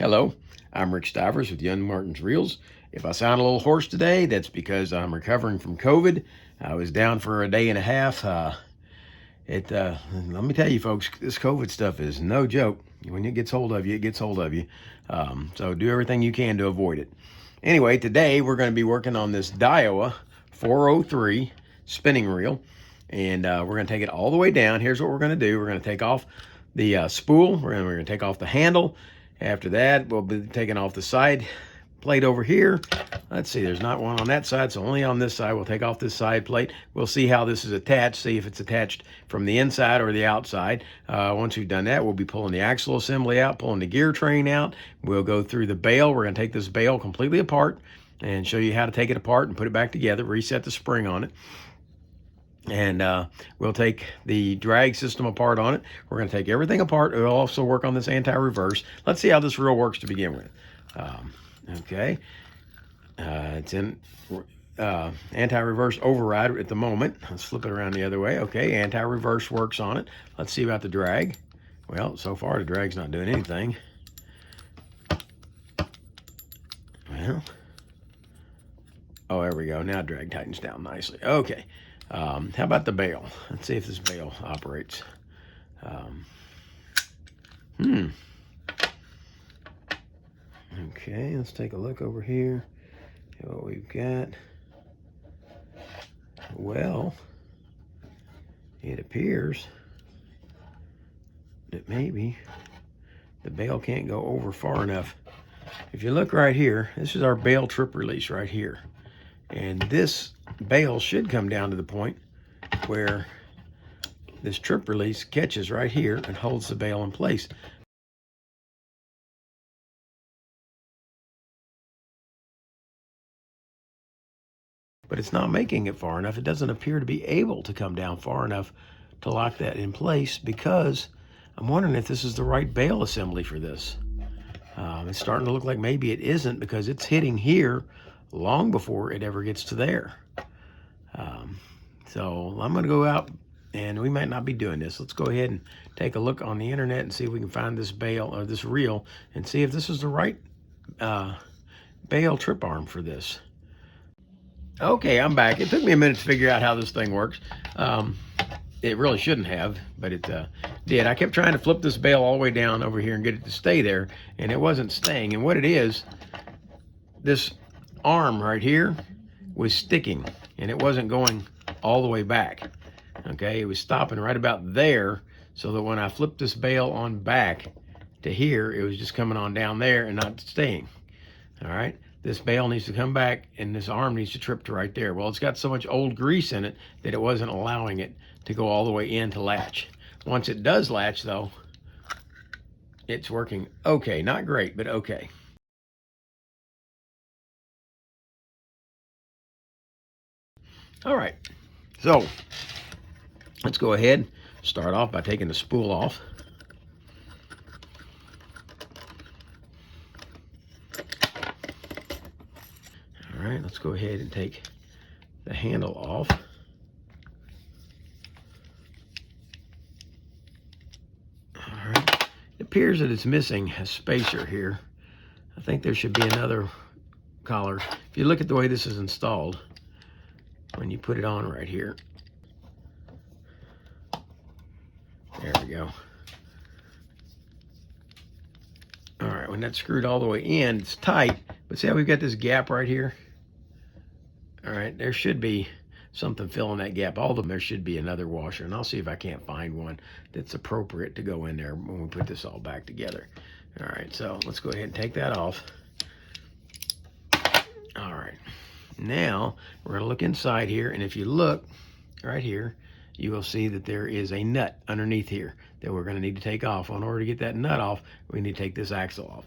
Hello, I'm Rick Stivers with YoungMartin'sReels. If I sound a little hoarse today, that's because I'm recovering from COVID. I was down for a day and a half. Let me tell you, folks, this COVID stuff is no joke. When it gets hold of you, it gets hold of you. So do everything you can to avoid it. Anyway, today we're going to be working on this Daiwa 403 spinning reel, and we're going to take it all the way down. Here's what we're going to do. We're going to take off the spool. We're going to take off the handle. After that, we'll be taking off the side plate over here. Let's see, there's not one on that side, so only on this side. We'll take off this side plate. We'll see how this is attached, see if it's attached from the inside or the outside. Once we've done that, we'll be pulling the axle assembly out, pulling the gear train out. We'll go through the bale. We're going to take this bale completely apart and show you how to take it apart and put it back together, reset the spring on it. And we'll take the drag system apart on it. We're going to take everything apart. We'll also work on this anti-reverse. Let's see how this reel works to begin with. Okay. It's in anti-reverse override at the moment. Let's flip it around the other way. Okay, anti-reverse works on it. Let's see about the drag. Well, so far the drag's not doing anything. Well, oh, there we go. Now drag tightens down nicely. Okay. How about the bale? Let's see if this bale operates. Okay, let's take a look over here. See what we've got. Well, it appears that maybe the bale can't go over far enough. If you look right here, this is our bale trip release right here. And this bale should come down to the point where this trip release catches right here and holds the bale in place. But it's not making it far enough. It doesn't appear to be able to come down far enough to lock that in place, because I'm wondering if this is the right bale assembly for this. It's starting to look like maybe it isn't, because it's hitting here long before it ever gets to there. So I'm going to go out, and we might not be doing this. Let's go ahead and take a look on the internet and see if we can find this bale or this reel and see if this is the right bale trip arm for this. Okay, I'm back. It took me a minute to figure out how this thing works. It really shouldn't have, but it did. I kept trying to flip this bale all the way down over here and get it to stay there, and it wasn't staying. And what it is, this arm right here was sticking, and it wasn't going all the way back. Okay, it was stopping right about there, so that when I flipped this bale on back to here, it was just coming on down there and not staying. All right, this bale needs to come back, and this arm needs to trip to right there. Well, it's got so much old grease in it that it wasn't allowing it to go all the way in to latch. Once it does latch, though, it's working okay. Not great, but okay. All right, so let's go ahead, start off by taking the spool off. All right, let's go ahead and take the handle off. All right, it appears that it's missing a spacer here. I think there should be another collar. If you look at the way this is installed, when you put it on right here, there we go. All right, when that's screwed all the way in, it's tight, but see how we've got this gap right here? All right, there should be something filling that gap. All of them, there should be another washer, and I'll see if I can't find one that's appropriate to go in there when we put this all back together. All right, so let's go ahead and take that off. All right, now we're gonna look inside here, and if you look right here, you will see that there is a nut underneath here that we're gonna need to take off. In order to get that nut off, we need to take this axle off.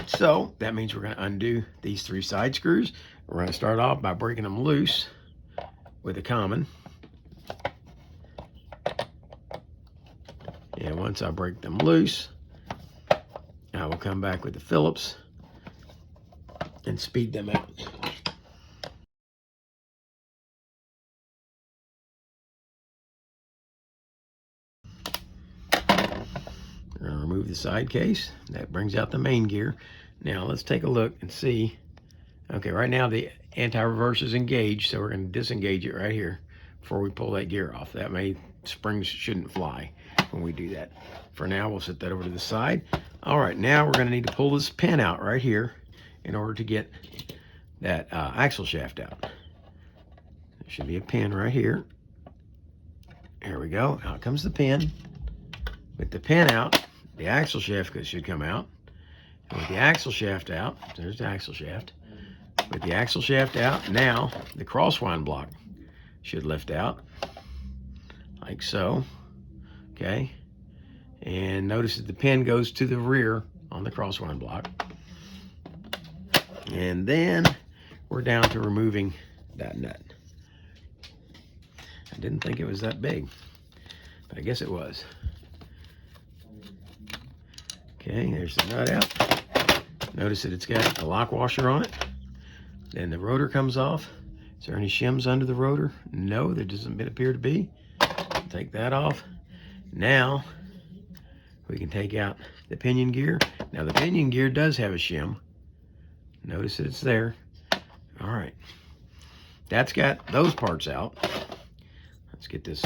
So that means we're gonna undo these 3 side screws. We're gonna start off by breaking them loose with a common. And once I break them loose, I will come back with the Phillips and speed them out. We're going to remove the side case. That brings out the main gear. Now let's take a look and see. Okay, right now the anti-reverse is engaged, so we're going to disengage it right here before we pull that gear off. That may, springs shouldn't fly when we do that. For now, we'll set that over to the side. All right, now we're going to need to pull this pin out right here in order to get that axle shaft out. There should be a pin right here. There we go. Out comes the pin. With the pin out, the axle shaft should come out. And with the axle shaft out, there's the axle shaft. With the axle shaft out, now the crosswind block should lift out, like so. Okay. And notice that the pin goes to the rear on the crosswind block. And then we're down to removing that nut. I didn't think it was that big, but I guess it was. Okay, there's the nut out. Notice that it's got a lock washer on it. Then the rotor comes off. Is there any shims under the rotor? No, there doesn't appear to be. Take that off. Now we can take out the pinion gear. Now the pinion gear does have a shim. Notice that it's there. All right, that's got those parts out. Let's get this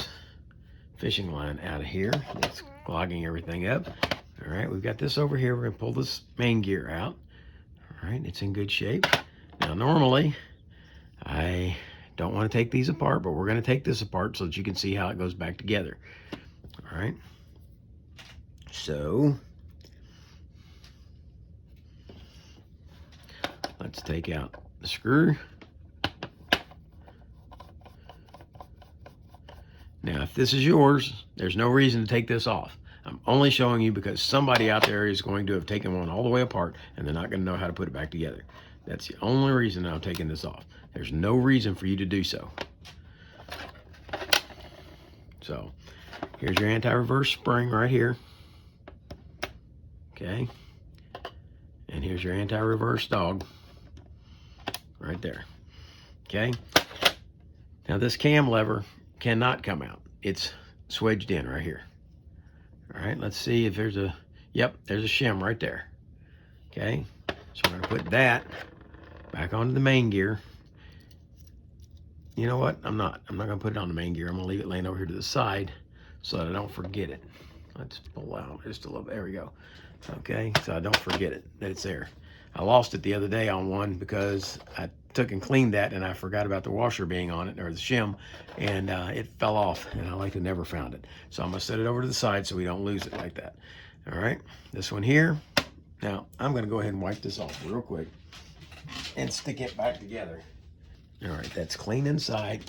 fishing line out of here. It's clogging everything up. All right, we've got this over here. We're gonna pull this main gear out. All right, it's in good shape. Now, normally, I don't want to take these apart, but we're gonna take this apart so that you can see how it goes back together. All right, so let's take out the screw. Now, if this is yours, there's no reason to take this off. I'm only showing you because somebody out there is going to have taken one all the way apart and they're not going to know how to put it back together. That's the only reason I'm taking this off. There's no reason for you to do so. So, here's your anti-reverse spring right here. Okay. And here's your anti-reverse dog right there. Okay. Now this cam lever cannot come out. It's swedged in right here. All right, let's see if there's a, yep, there's a shim right there. Okay, so we're gonna put that back onto the main gear. You know what, I'm not gonna put it on the main gear. I'm gonna leave it laying over here to the side so that I don't forget it. Let's pull out just a little bit, there we go. Okay, so I don't forget it, that it's there. I lost it the other day on one because I took and cleaned that and I forgot about the washer being on it, or the shim, and it fell off and I like to never found it. So I'm gonna set it over to the side so we don't lose it like that. All right, this one here. Now I'm gonna go ahead and wipe this off real quick and stick it back together. All right, that's clean inside.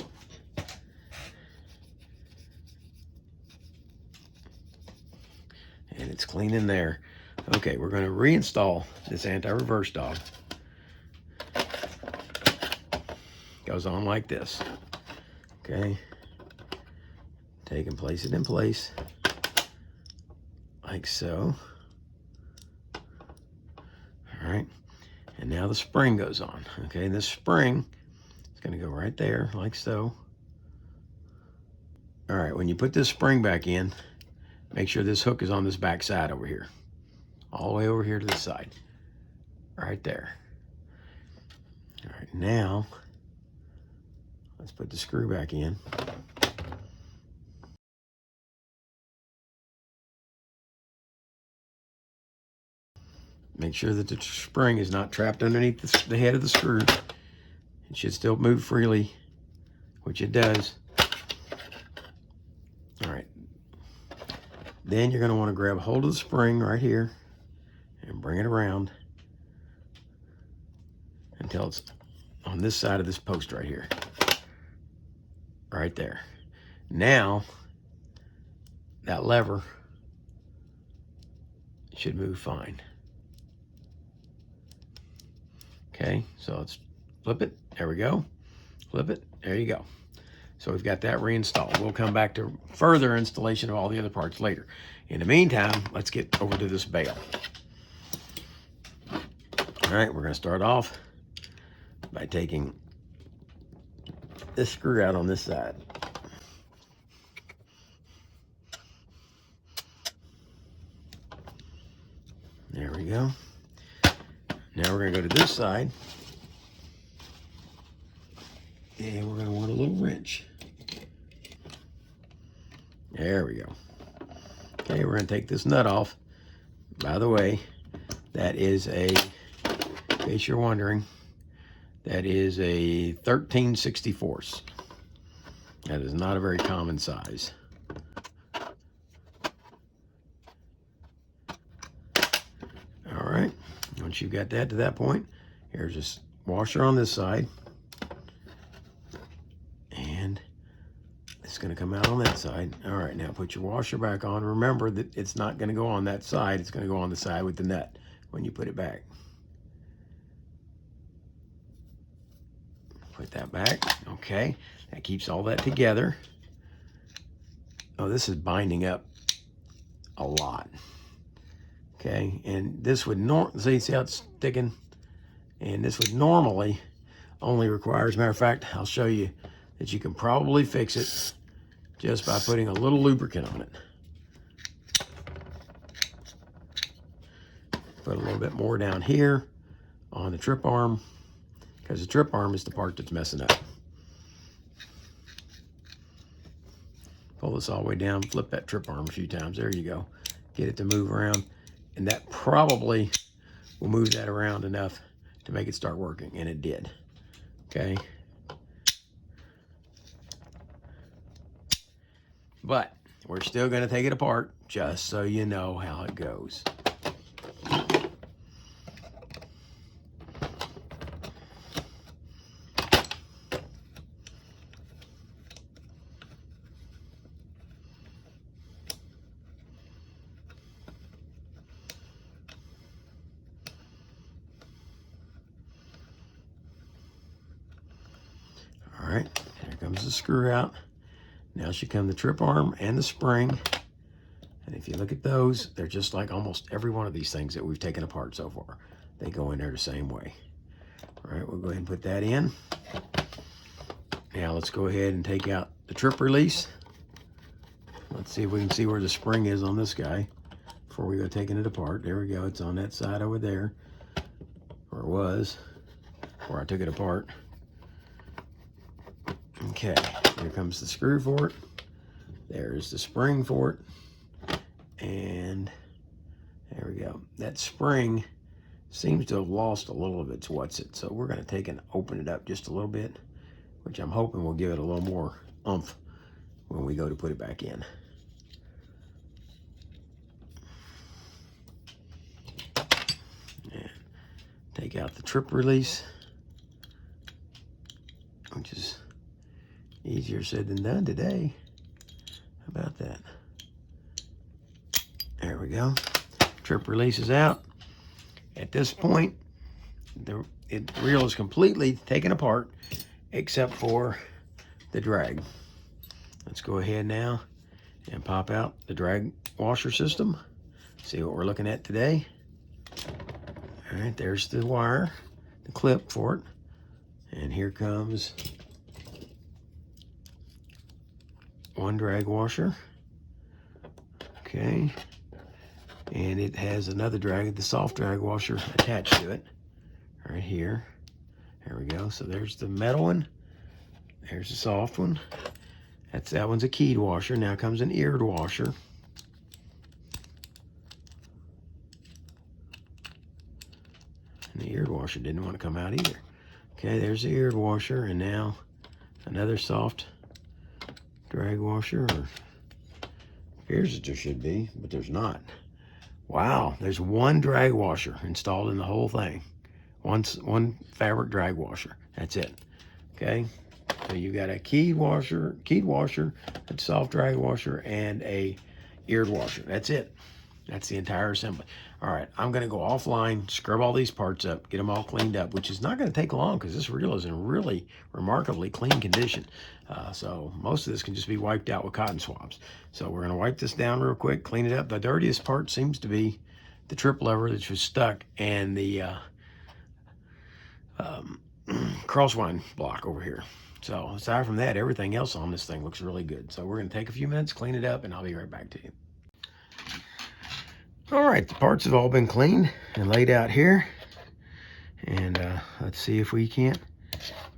And it's clean in there. Okay, we're gonna reinstall this anti-reverse dog. Goes on like this. Okay. Take and place it in place. Like so. All right. And now the spring goes on. Okay, this spring is gonna go right there, like so. All right, when you put this spring back in, make sure this hook is on this back side over here. All the way over here to the side. Right there. All right, now, let's put the screw back in. Make sure that the spring is not trapped underneath the head of the screw. It should still move freely, which it does. All right. Then you're going to want to grab a hold of the spring right here and bring it around until it's on this side of this post right here. Right there. Now, that lever should move fine. Okay, so let's flip it. There we go. Flip it. There you go. So we've got that reinstalled. We'll come back to further installation of all the other parts later. In the meantime, let's get over to this bail. All right, we're going to start off by taking this screw out on this side. we go. Now we're going to go to this side. And we're going to want a little wrench. There we go. Okay, we're going to take this nut off. By the way, that is a, in case you're wondering, that is a 13/64. That is not a very common size. All right, once you've got that to that point, here's this washer on this side. And it's going to come out on that side. All right, now put your washer back on. Remember that it's not going to go on that side. It's going to go on the side with the nut when you put it back. Put that back. Okay, that keeps all that together. Oh, this is binding up a lot. Okay, and this would see how it's sticking? And this would normally only require, as a matter of fact, I'll show you that you can probably fix it just by putting a little lubricant on it. Put a little bit more down here on the trip arm, because the trip arm is the part that's messing up. Pull this all the way down, flip that trip arm a few times. There you go. Get it to move around. And that probably will move that around enough to make it start working. And it did. Okay. But we're still going to take it apart just so you know how it goes. All right, here comes the screw out. Now should come the trip arm and the spring. And if you look at those, they're just like almost every one of these things that we've taken apart so far. They go in there the same way. All right, we'll go ahead and put that in. Now let's go ahead and take out the trip release. Let's see if we can see where the spring is on this guy before we go taking it apart. There we go, it's on that side over there, or it was, where I took it apart. Okay, here comes the screw for it. There's the spring for it. And there we go. That spring seems to have lost a little of its what's-it. So we're going to take and open it up just a little bit, which I'm hoping will give it a little more oomph when we go to put it back in. And take out the trip release, which is easier said than done today. How about that? There we go. Trip release is out. At this point, the reel is completely taken apart except for the drag. Let's go ahead now and pop out the drag washer system. See what we're looking at today. All right, there's the wire, the clip for it. And here comes one drag washer. Okay. And it has another drag, the soft drag washer attached to it right here. There we go. So there's the metal one. There's the soft one. That one's a keyed washer. Now comes an eared washer. And the eared washer didn't want to come out either. Okay, there's the eared washer, and now another soft drag washer, or appears that there should be, but there's not. Wow, there's one drag washer installed in the whole thing. One fabric drag washer. That's it. Okay, so you got a keyed washer, a soft drag washer, and a eared washer. That's it. That's the entire assembly. All right, I'm going to go offline, scrub all these parts up, get them all cleaned up, which is not going to take long because this reel is in really remarkably clean condition. So most of this can just be wiped out with cotton swabs. So we're going to wipe this down real quick, clean it up. The dirtiest part seems to be the trip lever that was stuck and the crosswind block over here. So aside from that, everything else on this thing looks really good. So we're going to take a few minutes, clean it up, and I'll be right back to you. All right, the parts have all been cleaned and laid out here. And let's see if we can't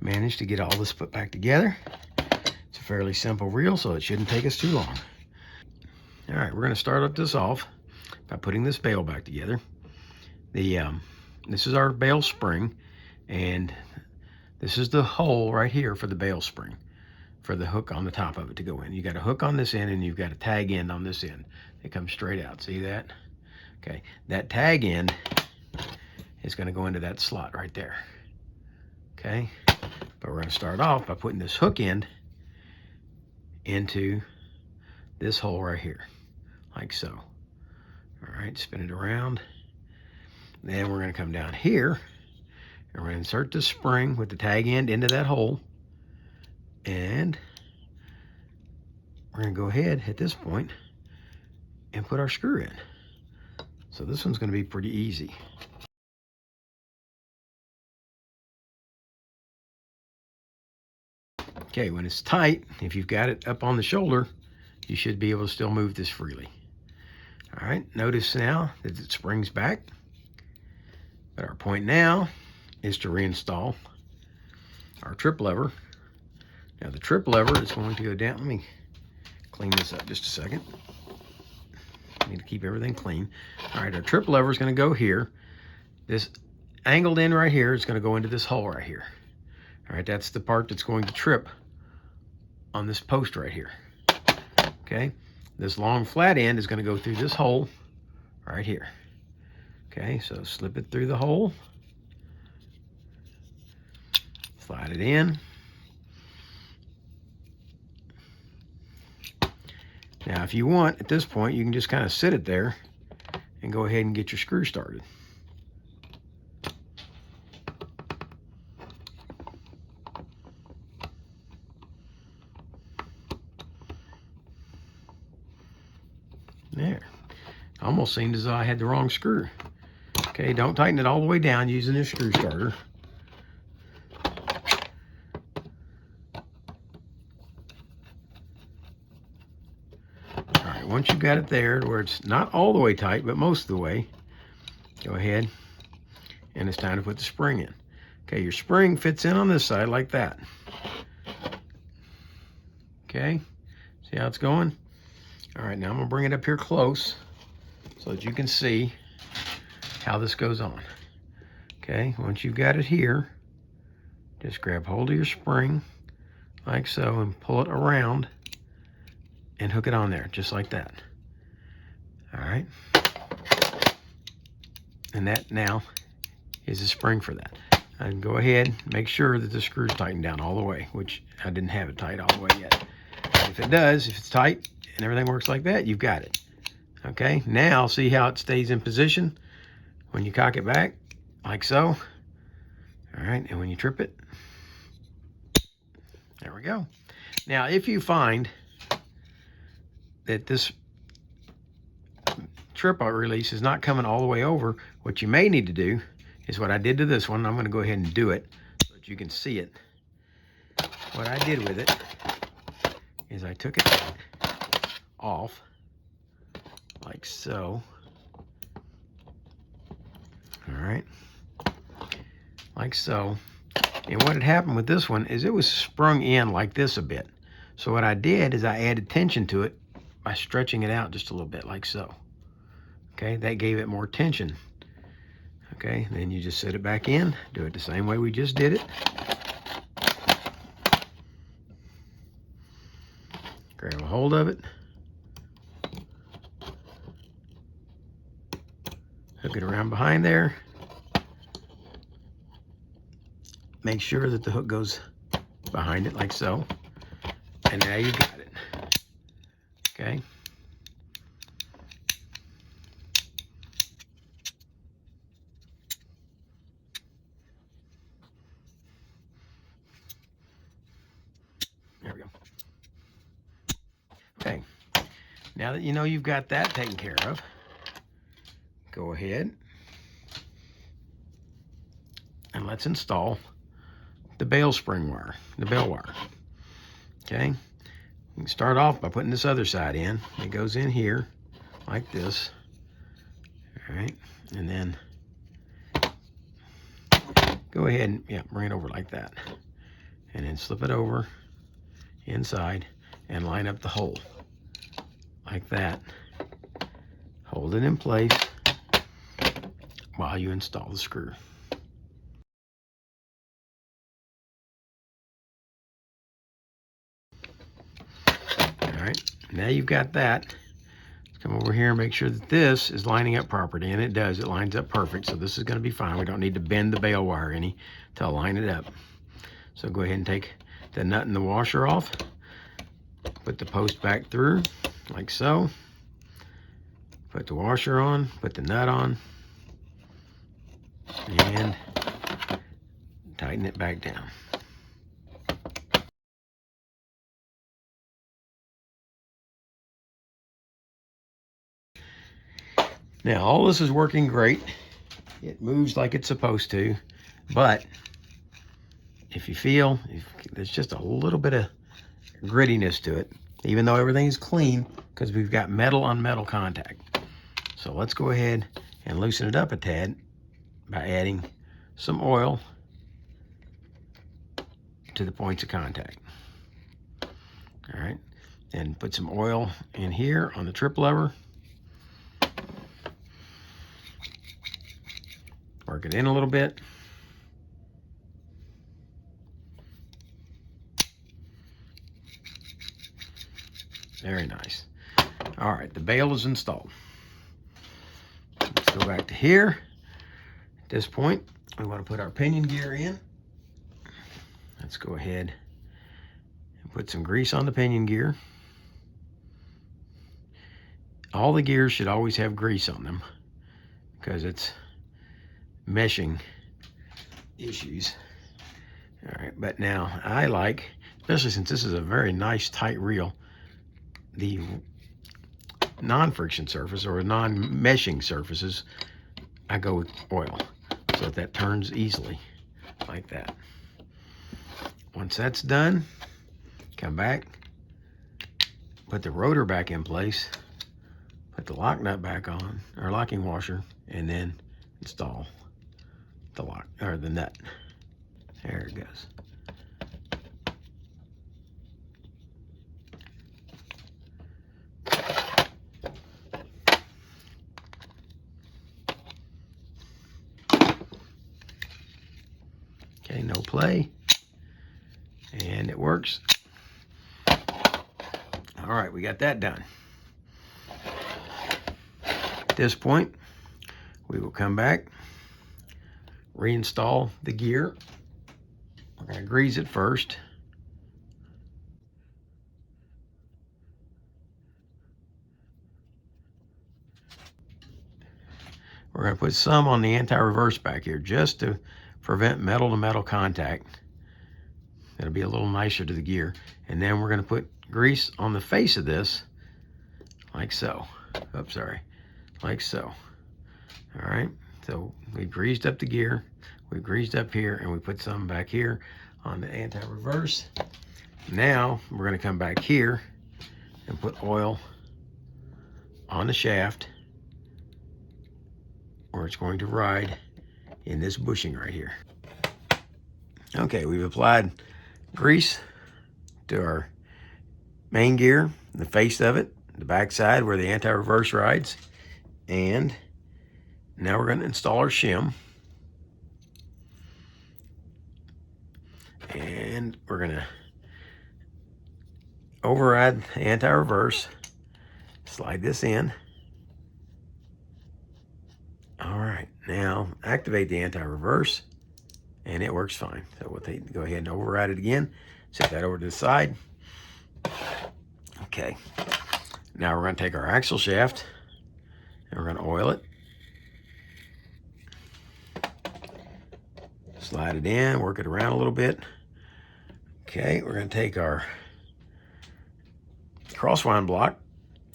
manage to get all this put back together. It's a fairly simple reel, so it shouldn't take us too long. All right, we're going to start this off by putting this bail back together. This is our bail spring, and this is the hole right here for the bail spring, for the hook on the top of it to go in. You got a hook on this end, and you've got a tag end on this end. It comes straight out. See that? Okay, that tag end is going to go into that slot right there. Okay, but we're going to start off by putting this hook end into this hole right here, like so. All right, spin it around. Then we're going to come down here, and we're going to insert the spring with the tag end into that hole, and we're going to go ahead at this point and put our screw in. So this one's going to be pretty easy. Okay, when it's tight, if you've got it up on the shoulder, you should be able to still move this freely. All right, notice now that it springs back. But our point now is to reinstall our trip lever. Now the trip lever is going to go down. Let me clean this up just a second. I need to keep everything clean. All right, our trip lever is going to go here. This angled end right here is going to go into this hole right here. All right, that's the part that's going to trip on this post right here. Okay, this long flat end is going to go through this hole right here. Okay, so slip it through the hole, slide it in. Now, if you want, at this point, you can just kind of sit it there and go ahead and get your screw started. There. Almost seemed as though I had the wrong screw. Okay, don't tighten it all the way down using this screw starter. All right, once you've got it there where it's not all the way tight, but most of the way, go ahead, and it's time to put the spring in. Okay, your spring fits in on this side like that. Okay, see how it's going? All right, now I'm gonna bring it up here close so that you can see how this goes on. Okay, once you've got it here, just grab hold of your spring like so and pull it around and hook it on there just like that. All right, and that now is a spring for that. And go ahead, make sure that the screw's tightened down all the way, which I didn't have it tight all the way yet. If it does, if it's tight and everything works like that, you've got it. Okay, now see how it stays in position when you cock it back, like so. All right, and when you trip it, there we go. Now, if you find that this trip release is not coming all the way over, what you may need to do is what I did to this one. I'm going to go ahead and do it so that you can see it. What I did with it is I took it off like so. All right, like so. And what had happened with this one is it was sprung in like this a bit. So what I did is I added tension to it by stretching it out just a little bit like so. Okay, that gave it more tension. Okay, then you just set it back in, do it the same way we just did it. Grab a hold of it. Hook it around behind there. Make sure that the hook goes behind it like so. And now you got it. Okay. There we go. Okay. Now that you know you've got that taken care of, go ahead and let's install the bail spring wire, the bail wire. Okay, you can start off by putting this other side in. It goes in here like this, right, and then go ahead and, yeah, bring it over like that. And then slip it over inside and line up the hole like that. Hold it in place while you install the screw. All right, now you've got that. Let's come over here and make sure that this is lining up properly, and it does. It lines up perfect, so this is going to be fine. We don't need to bend the bail wire any to line it up. So go ahead and take the nut and the washer off. Put the post back through, like so. Put the washer on, put the nut on, and tighten it back down. Now, all this is working great. It moves like it's supposed to, but if you feel there's just a little bit of grittiness to it, even though everything's clean, because we've got metal on metal contact. So let's go ahead and loosen it up a tad by adding some oil to the points of contact. All right, and put some oil in here on the trip lever. Work it in a little bit. Very nice. All right, the bail is installed. Let's go back to here. At this point, we want to put our pinion gear in. Let's go ahead and put some grease on the pinion gear. All the gears should always have grease on them because it's meshing issues. All right, but now I like, especially since this is a very nice tight reel, the non-friction surface or non-meshing surfaces, I go with oil so that turns easily like that. Once that's done, come back, put the rotor back in place, put the lock nut back on, or locking washer, and then install the lock or the nut. There it goes. Okay, no play, and it works. All right, we got that done. At this point, we will come back, reinstall the gear. We're going to grease it first. We're going to put some on the anti-reverse back here just to prevent metal-to-metal contact. It'll be a little nicer to the gear. And then we're going to put grease on the face of this, like so. Oops, sorry. Like so. All right. So we greased up the gear. We greased up here, and we put some back here on the anti-reverse. Now we're going to come back here and put oil on the shaft where it's going to ride in this bushing right here. Okay, we've applied grease to our main gear, the face of it, the back side where the anti-reverse rides, and now we're going to install our shim. And we're going to override the anti-reverse, slide this in. All right, now activate the anti-reverse, and it works fine. So we'll go ahead and override it again. Set that over to the side. Okay, now we're going to take our axle shaft and we're going to oil it. Slide it in, work it around a little bit. Okay, we're going to take our crosswind block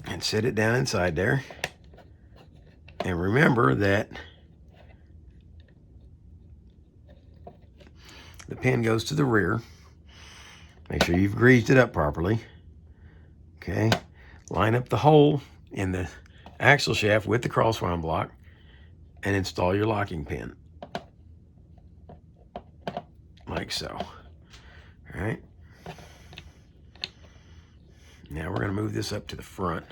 and sit it down inside there. And remember that the pin goes to the rear. Make sure you've greased it up properly. Okay, line up the hole in the axle shaft with the crosswind block. and install your locking pin. Like so. All right. Now we're going to move this up to the front.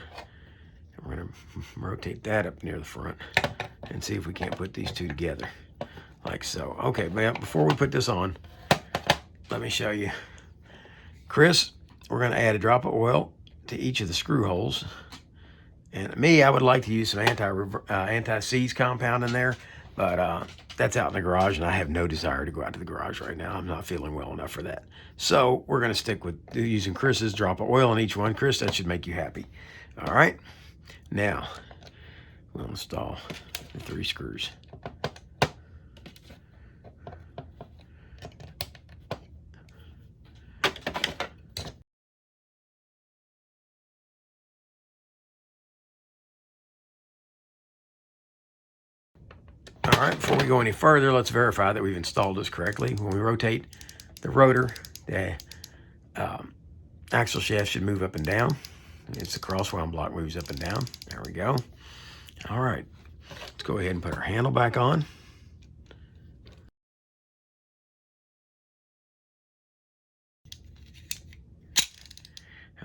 We're going to rotate that up near the front and see if we can't put these two together. Like so. Okay, but before we put this on, let me show you. Chris, we're going to add a drop of oil to each of the screw holes. And me, I would like to use some anti-seize compound in there, but that's out in the garage, and I have no desire to go out to the garage right now. I'm not feeling well enough for that. So we're going to stick with using Chris's drop of oil in each one. Chris, that should make you happy. All right. Now, we'll install the 3 screws. All right, before we go any further, let's verify that we've installed this correctly. When we rotate the rotor, the axle shaft should move up and down. It's the crosswound block moves up and down. There we go. All right, let's go ahead and put our handle back on.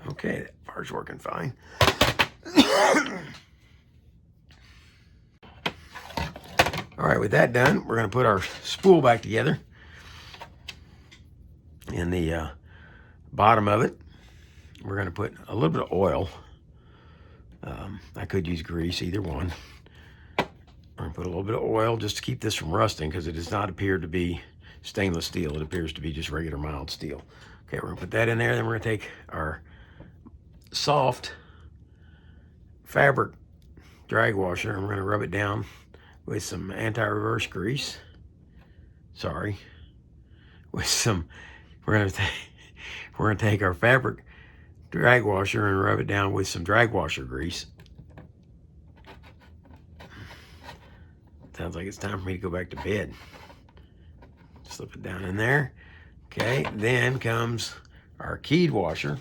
Okay, that part's working fine. All right, with that done, we're going to put our spool back together. In the bottom of it, we're going to put a little bit of oil. I could use grease, either one. I'm going to put a little bit of oil just to keep this from rusting, because it does not appear to be stainless steel. It appears to be just regular mild steel. Okay, we're going to put that in there. Then we're going to take our soft fabric drag washer and we're going to rub it down with some anti-reverse grease. Sorry. With some, we're going to take our fabric drag washer and rub it down with some drag washer grease. Sounds like it's time for me to go back to bed. Slip it down in there. Okay, then comes our keyed washer.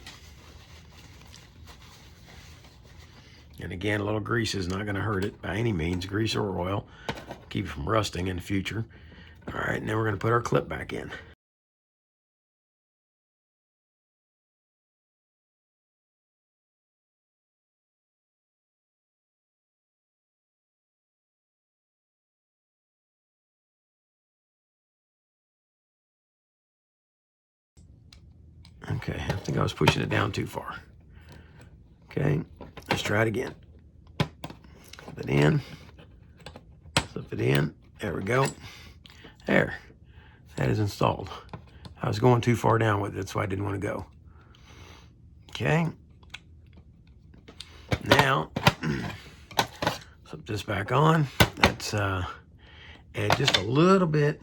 And again, a little grease is not going to hurt it by any means. Grease or oil. Keep it from rusting in the future. All right, and then we're going to put our clip back in. Okay, I think I was pushing it down too far. Okay, let's try it again. Slip it in. Slip it in. There we go. There. That is installed. I was going too far down with it, that's why I didn't want to go. Okay. Now, slip this back on. Let's add just a little bit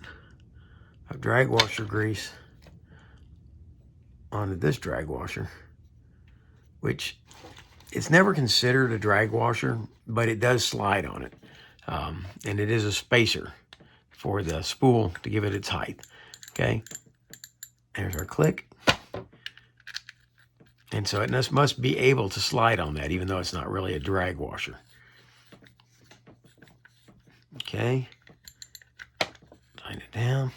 of drag washer grease onto this drag washer, which it's never considered a drag washer, but it does slide on it. And it is a spacer for the spool to give it its height. Okay, there's our click. And so it must be able to slide on that, even though it's not really a drag washer. Okay, tighten it down.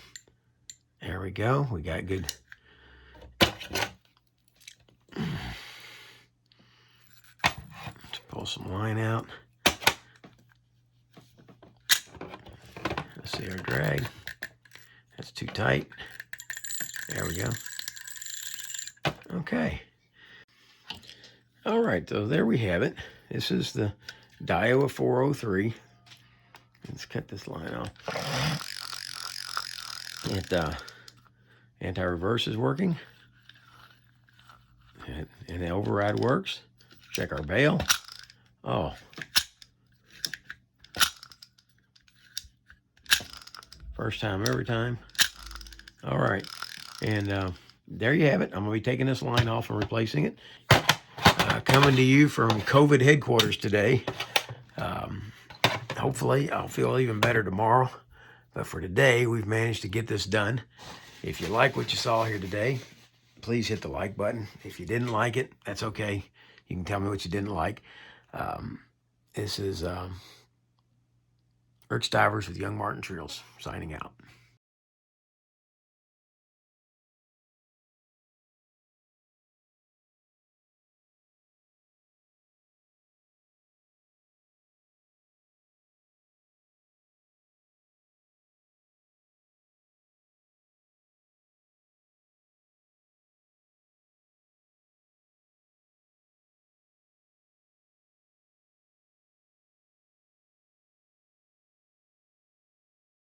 There we go. We got good. Let's pull some line out. Let's see our drag. That's too tight. There we go. Okay. All right, so there we have it. This is the Daiwa 403. Let's cut this line off. Anti-reverse is working. And the override works. Check our bail. Oh. First time, every time. All right. And there you have it. I'm going to be taking this line off and replacing it. Coming to you from COVID headquarters today. Hopefully, I'll feel even better tomorrow. But for today, we've managed to get this done. If you like what you saw here today, please hit the like button. If you didn't like it, that's okay. You can tell me what you didn't like. This is Stivers with YoungMartin'sReels, signing out.